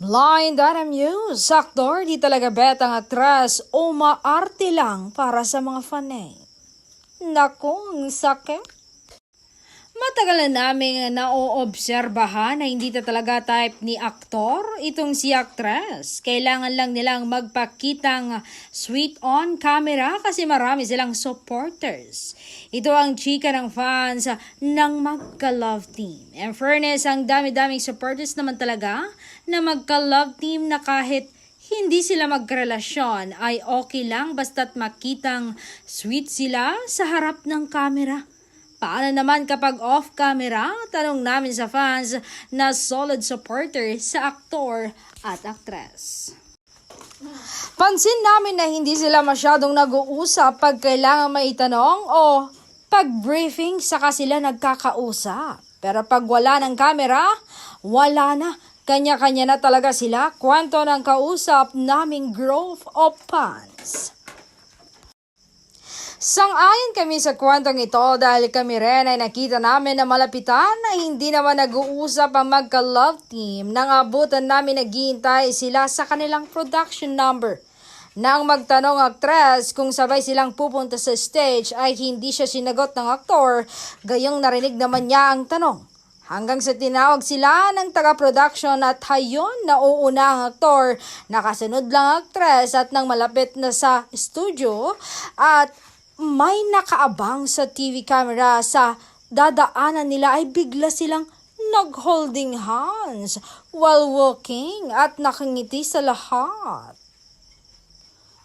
Blind Item News, aktor di talaga bet ang atras o maarte lang para sa mga fanay. Naku, ang sakit. Matagal na namin naoobserbahan na hindi na talaga type ni aktor itong si actress. Kailangan lang nilang magpakitang sweet on camera kasi marami silang supporters. Ito ang chika ng fans ng magka-love team. In fairness, ang dami-daming supporters naman talaga na magka-love team na kahit hindi sila magkarelasyon ay okay lang basta't makitang sweet sila sa harap ng camera. Paano naman kapag off-camera? Tanong namin sa fans na solid supporter sa aktor at aktres. Pansin namin na hindi sila masyadong nag-uusap pag kailangan maitanong o pag-briefing saka sila nagkakausap. Pero pag wala ng camera, wala na. Kanya-kanya na talaga sila. Kwento ng kausap naming Grove of Fans. Sang-ayon kami sa kwentong ito dahil kami rin ay nakita namin na malapitan na hindi naman nag-uusap ang magka-love team nang abutan namin naghihintay sila sa kanilang production number. Nang magtanong aktres kung sabay silang pupunta sa stage ay hindi siya sinagot ng aktor, gayong narinig naman niya ang tanong. Hanggang sa tinawag sila ng taga-production at hayon nauuna ang aktor, nakasunod lang aktres at nang malapit na sa studio at may nakaabang sa TV camera sa dadaanan nila ay bigla silang nag-holding hands while walking at nakangiti sa lahat.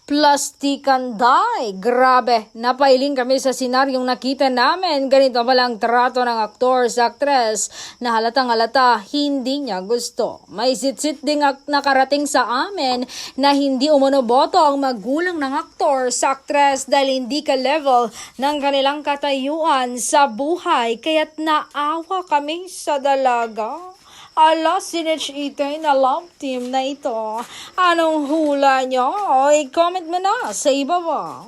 Plastikan day. Grabe, napailing kami sa senaryong nakita namin. Ganito pala ang trato ng aktor sa aktres na halatang halata hindi niya gusto. May sit-sit ding nakarating sa amin na hindi umunoboto ang magulang ng aktor sa aktres dahil hindi ka level ng kanilang katayuan sa buhay kaya't naawa kami sa dalaga. Ala, sinich-itay na love team na ito. Anong hula nyo? I-comment mo na sa ibaba.